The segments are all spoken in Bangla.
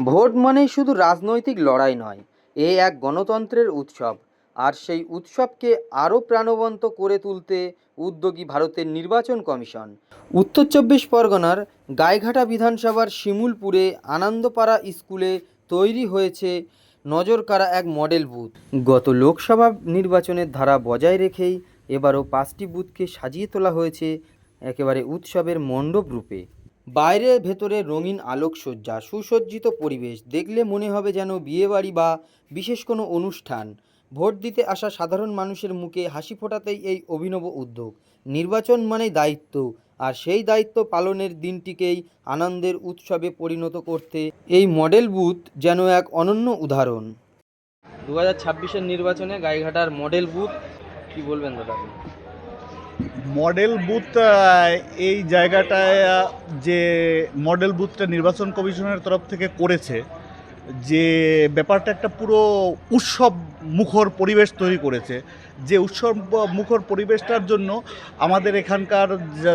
ভোট মানেই শুধু রাজনৈতিক লড়াই নয়, এ এক গণতন্ত্রের উৎসব। আর সেই উৎসবকে আরও প্রাণবন্ত করে তুলতে উদ্যোগী ভারতের নির্বাচন কমিশন। উত্তর চব্বিশ পরগনার গাইঘাটা বিধানসভার শিমুলপুরে আনন্দপাড়া স্কুলে তৈরি হয়েছে নজরকাড়া এক মডেল বুথ। গত লোকসভা নির্বাচনের ধারা বজায় রেখেই এবারও 5টি বুথকে সাজিয়ে তোলা হয়েছে একেবারে উৎসবের মণ্ডপ রূপে। বাইরে ভেতরে রঙিন আলোকসজ্জা, সুসজ্জিত পরিবেশ দেখলে মনে হবে যেন বিয়েবাড়ি বা বিশেষ কোনো অনুষ্ঠান। ভোট দিতে আসা সাধারণ মানুষের মুখে হাসি ফোটাতেই এই অভিনব উদ্যোগ। নির্বাচন মানেই দায়িত্ব, আর সেই দায়িত্ব পালনের দিনটিকেই আনন্দের উৎসবে পরিণত করতে এই মডেল বুথ যেন এক অনন্য উদাহরণ। 2026-এর নির্বাচনে গাইঘাটার মডেল বুথ, কি বলবেন দাদা? মডেল বুথ, এই জায়গাটায় যে মডেল বুথটা নির্বাচন কমিশনের তরফ থেকে করেছে, যে ব্যাপারটা একটা পুরো উৎসব মুখর পরিবেশ তৈরি করেছে। যে উৎসব মুখর পরিবেশটার জন্য আমাদের এখানকার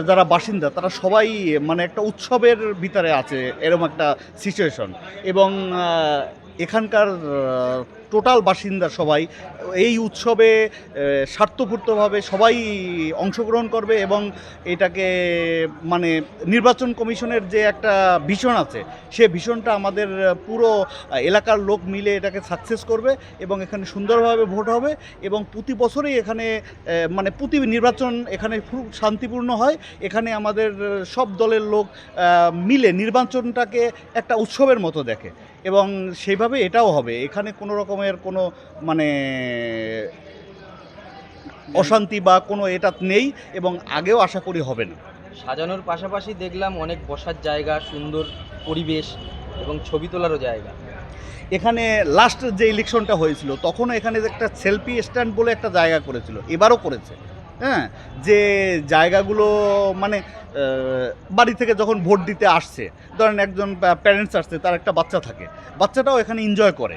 যারা বাসিন্দা তারা সবাই মানে একটা উৎসবের ভিতরে আছে, এরকম একটা সিচুয়েশন। এবং এখানকার টোটাল বাসিন্দা সবাই এই উৎসবে স্বার্থপূর্তভাবে সবাই অংশগ্রহণ করবে এবং এটাকে মানে নির্বাচন কমিশনের যে একটা ভিশন আছে সে ভিশনটা আমাদের পুরো এলাকার লোক মিলে এটাকে সাকসেস করবে এবং এখানে সুন্দরভাবে ভোট হবে। এবং প্রতি বছরই এখানে মানে প্রতি নির্বাচন এখানে খুব শান্তিপূর্ণ হয়। এখানে আমাদের সব দলের লোক মিলে নির্বাচনটাকে একটা উৎসবের মতো দেখে এবং সেইভাবে এটাও হবে। এখানে কোনো রকমের কোনো মানে অশান্তি বা কোনো এটা নেই এবং আগেও আশা করি হবে না। সাজানোর পাশাপাশি দেখলাম অনেক বসার জায়গা, সুন্দর পরিবেশ এবং ছবি তোলারও জায়গা। এখানে লাস্ট যে ইলেকশনটা হয়েছিল তখনও এখানে একটা সেলফি স্ট্যান্ড বলে একটা জায়গা করেছিল, এবারও করেছে। হ্যাঁ, যে জায়গাগুলো মানে বাড়ি থেকে যখন ভোট দিতে আসছে, ধরেন একজন প্যারেন্টস আসছে, তার একটা বাচ্চা থাকে, বাচ্চাটাও এখানে এনজয় করে,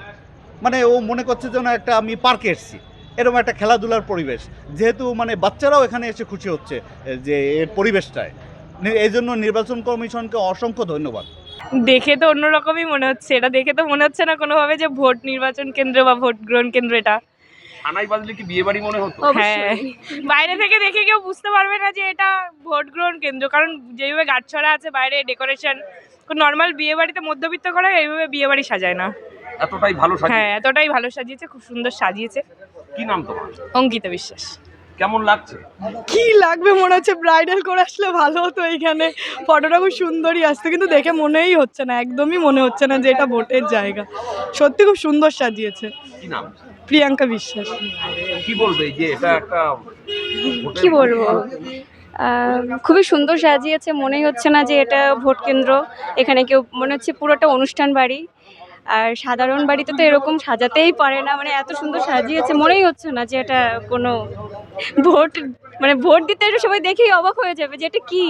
মানে ও মনে করছে যেন একটা আমি পার্কে এসেছি, এরকম একটা খেলাধুলার পরিবেশ। যেহেতু মানে বাচ্চারাও এখানে এসে খুশি হচ্ছে যে এর পরিবেশটায়, এই জন্য নির্বাচন কমিশনকে অসংখ্য ধন্যবাদ। দেখে তো অন্যরকমই মনে হচ্ছে, এটা দেখে তো মনে হচ্ছে না কোনোভাবে যে ভোট নির্বাচন কেন্দ্র বা ভোট গ্রহণ কেন্দ্র। এটা থানায় বাজলে কি বিয়ে বাড়ি মনে হতো? হ্যাঁ, বাইরে থেকে দেখে কেউ বুঝতে পারবে না যে এটা ভোট গ্রহণ কেন্দ্র, কারণ যেভাবে গাছছড়া আছে বাইরে, ডেকোরেশন, নর্মাল বিয়ে বাড়িতে মধ্যবিত্ত করা এইভাবে বিয়ে বাড়ি সাজায় না। এতটাই ভালো সাজিয়েছে? হ্যাঁ, এতটাই ভালো সাজিয়েছে, খুব সুন্দর সাজিয়েছে। কি নাম তোমার? অঙ্কিতা বিশ্বাস। কেমন লাগছে? কি লাগবে, মনে হচ্ছে ব্রাইডাল করে আসলে ভালো হতো। এইখানে ফটোটা খুব সুন্দরই আসছে, কিন্তু দেখে মনেই হচ্ছে না, একদমই মনে হচ্ছে না যে এটা ভোটের জায়গা। সত্যি খুব সুন্দর সাজিয়েছে। কি নাম? প্রিয়াঙ্কা বিশ্বাস। কি বলবে যে এটা একটা কি বলবো, খুবই সুন্দর সাজিয়েছে, মনেই হচ্ছে না যে এটা ভোট কেন্দ্র। এখানে কেউ, মনে হচ্ছে পুরোটা অনুষ্ঠান বাড়ি, আর সাধারণ বাড়িতে তো এরকম সাজাতেই পারে না, মানে এত সুন্দর সাজিয়েছে, মনেই হচ্ছে না যে এটা কোনো ভোট, মানে ভোট দিতে এটা সবাই দেখেই অবাক হয়ে যাবে যে এটা কি।